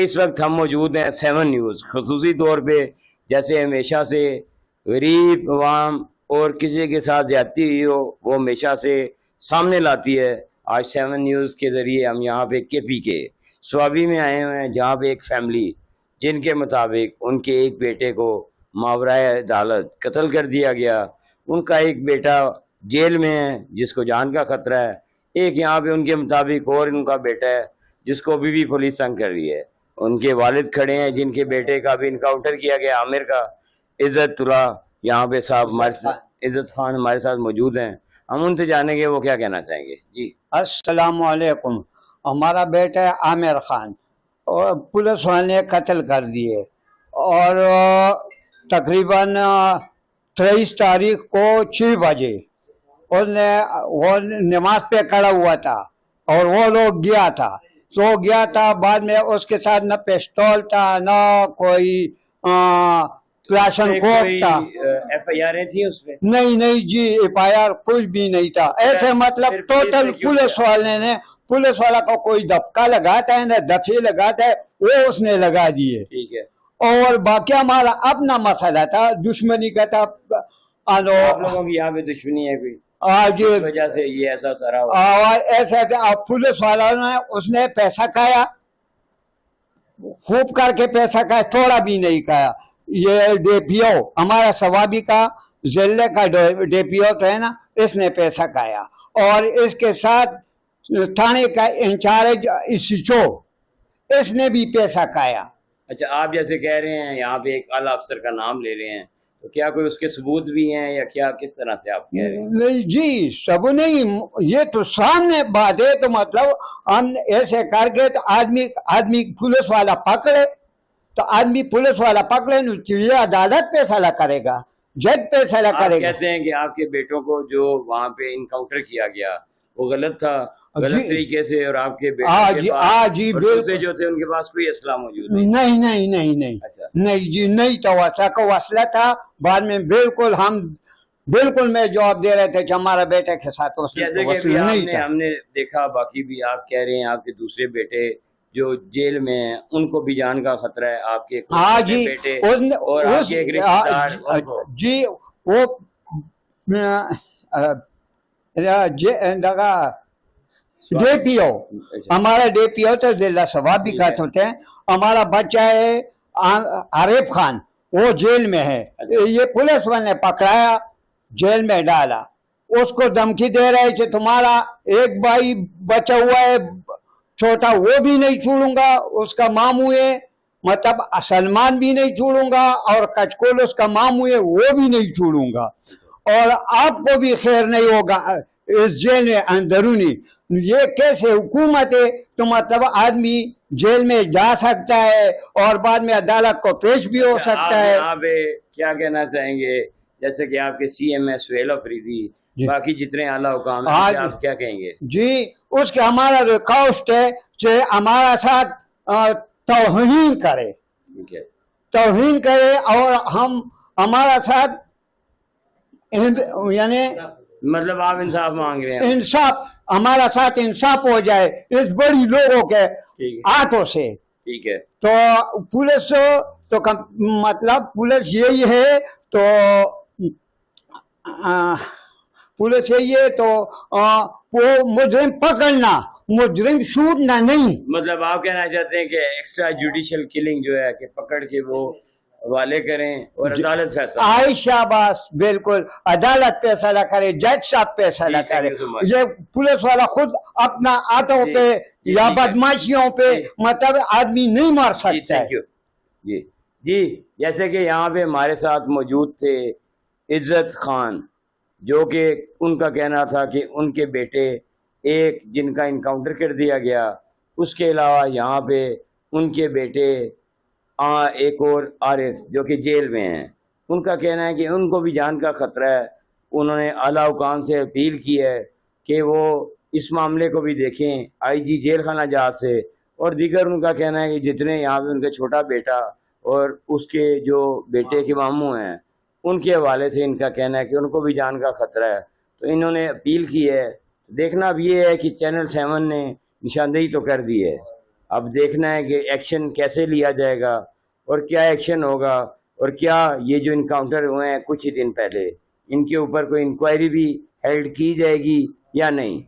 اس وقت ہم موجود ہیں 7 نیوز خصوصی طور پہ جیسے ہمیشہ سے غریب عوام اور کسی کے ساتھ زیادتی ہوئی ہو وہ ہمیشہ سے سامنے لاتی ہے. آج 7 نیوز کے ذریعے ہم یہاں پہ KP کے سوابی میں آئے ہوئے ہیں جہاں پہ ایک فیملی جن کے مطابق ان کے ایک بیٹے کو ماورائے عدالت قتل کر دیا گیا. ان کا ایک بیٹا جیل میں ہے جس کو جان کا خطرہ ہے. ایک یہاں پہ ان کے مطابق اور ان کا بیٹا ہے جس کو ابھی بھی پولیس تنگ کر رہی ہے. ان کے والد کھڑے ہیں جن کے بیٹے کا بھی انکاؤنٹر کیا گیا عامر کا. عزت اللہ یہاں پہ صاحب عزت خان ہمارے ساتھ موجود ہیں. ہم ان سے جانیں گے وہ کیا کہنا چاہیں گے. جی السلام علیکم. ہمارا بیٹا ہے عامر خان اور پولیس والے نے قتل کر دیے اور تقریباً 23 تاریخ کو 6 بجے وہ نماز پہ کھڑا ہوا تھا اور وہ لوگ گیا تھا. بعد میں اس کے ساتھ نہ پسٹول تھا نہ کوئی کلاشن کوپ تھا. FIR تھی اس پہ؟ نہیں جی FIR کچھ بھی نہیں تھا. ایسے مطلب ٹوٹل پولیس والا کو کوئی دھکا لگاتا ہے نہ دفعے لگاتا ہے وہ اس نے لگا دیے. ٹھیک ہے. اور باقی ہمارا اپنا مسئلہ تھا دشمنی کا تھا. آپ لوگوں کی یہاں پہ دشمنی ہے کوئی اس وجہ سے یہ ایسا سارا ایسے پولیس والا نے اس نے پیسہ کھایا خوب کر کے پیسہ کھایا تھوڑا بھی نہیں کھایا. یہ DPO ہمارا سوابی کا ضلع کا DPO تو ہے نا اس نے پیسہ کھایا اور اس کے ساتھ تھانے کا انچارج SHO اس نے بھی پیسہ کھایا. اچھا آپ جیسے کہہ رہے ہیں یہاں پہ ایک اعلیٰ افسر کا نام لے رہے ہیں تو کیا کوئی اس کے ثبوت بھی ہیں یا کیا کس طرح سے آپ کہہ رہے ہیں؟ نہیں جی سب نہیں یہ تو سامنے بات ہے. تو مطلب ہم ایسے کر کے تو آدمی پولیس والا پکڑے تو آدمی پولیس والا پکڑے یہ عدالت فیصلہ کرے گا جج فیصلہ کرے گا. کہتے ہیں کہ آپ کے بیٹوں کو جو وہاں پہ انکاؤنٹر کیا گیا وہ غلط تھا غلط طریقے سے اور آپ کے بیٹے سے جو تھے ان کے پاس کوئی اسلحہ موجود نہیں جی نہیں تو وسلہ تھا. بعد میں بالکل میں جواب دے رہے تھے کہ ہمارا بیٹے کے ساتھ جیسے کہ ہم نے دیکھا باقی بھی آپ کہہ رہے ہیں آپ کے دوسرے بیٹے جو جیل میں ہیں ان کو بھی جان کا خطرہ ہے. آپ کے بیٹے اور آپ کے ایک رشتہ دار جی وہ DPO ہمارا DPO تو ضلع سوابی کا ہوتے ہیں. ہمارا بچہ ہے عارف خان وہ جیل میں ہے. یہ پولیس والے نے پکڑایا جیل میں ڈالا. اس کو دھمکی دے رہے تھے تمہارا ایک بھائی بچا ہوا ہے چھوٹا وہ بھی نہیں چھوڑوں گا. اس کا ماموں ہے مطلب سلمان بھی نہیں چھوڑوں گا اور کچکول اس کا ماموں ہے وہ بھی نہیں چھوڑوں گا اور آپ کو بھی خیر نہیں ہوگا اس جیل میں اندرونی. یہ کیسے حکومت ہے تو مطلب آدمی جیل میں جا سکتا ہے اور بعد میں عدالت کو پیش بھی ہو سکتا ہے. آپ کیا کہنا چاہیں گے جیسے کہ آپ کے CM سہیل افریدی باقی جتنے اعلیٰ حکام ہیں آپ کیا کہیں گے؟ جی اس کے ہمارا ریکویسٹ ہے کہ ہمارا ساتھ توہین کرے اور ہمارا ساتھ یعنی مطلب آپ انصاف مانگ رہے ہیں. انصاف ہمارا ساتھ انصاف ہو جائے اس بڑی لوگوں کے ہاتھوں سے. ٹھیک ہے. تو پولیس تو مطلب پولیس یہی ہے تو پولیس یہی ہے تو وہ مجرم پکڑنا مجرم چھوٹنا نہیں. مطلب آپ کہنا چاہتے ہیں کہ ایکسٹرا جوڈیشل کلنگ جو ہے کہ پکڑ کے وہ حوالے کریں اور عدالت فیصلہ عائشہ باس بالکل عدالت فیصلہ کرے جج صاحب فیصلہ کرے. یہ پولیس والا خود اپنا ہاتھوں پہ یا بدماشیوں پہ مطلب آدمی نہیں مار سکتا ہے. جی جیسے کہ یہاں پہ ہمارے ساتھ موجود تھے عزت خان جو کہ ان کا کہنا تھا کہ ان کے بیٹے ایک جن کا انکاؤنٹر کر دیا گیا اس کے علاوہ یہاں پہ ان کے بیٹے ایک اور عارف جو کہ جیل میں ہیں. ان کا کہنا ہے کہ ان کو بھی جان کا خطرہ ہے. انہوں نے اعلیٰ حکام سے اپیل کی ہے کہ وہ اس معاملے کو بھی دیکھیں IG جیل خانہ جات سے اور دیگر. ان کا کہنا ہے کہ جتنے یہاں پہ ان کا چھوٹا بیٹا اور اس کے جو بیٹے کے ماموں ہیں ان کے حوالے سے ان کا کہنا ہے کہ ان کو بھی جان کا خطرہ ہے. تو انہوں نے اپیل کی ہے. دیکھنا اب یہ ہے کہ چینل 7 نے نشاندہی تو کر دی ہے اب دیکھنا ہے کہ ایکشن کیسے لیا جائے گا اور کیا ایکشن ہوگا، اور کیا یہ جو انکاؤنٹر ہوئے ہیں کچھ ہی دن پہلے ان کے اوپر کوئی انکوائری بھی ہیلڈ کی جائے گی یا نہیں۔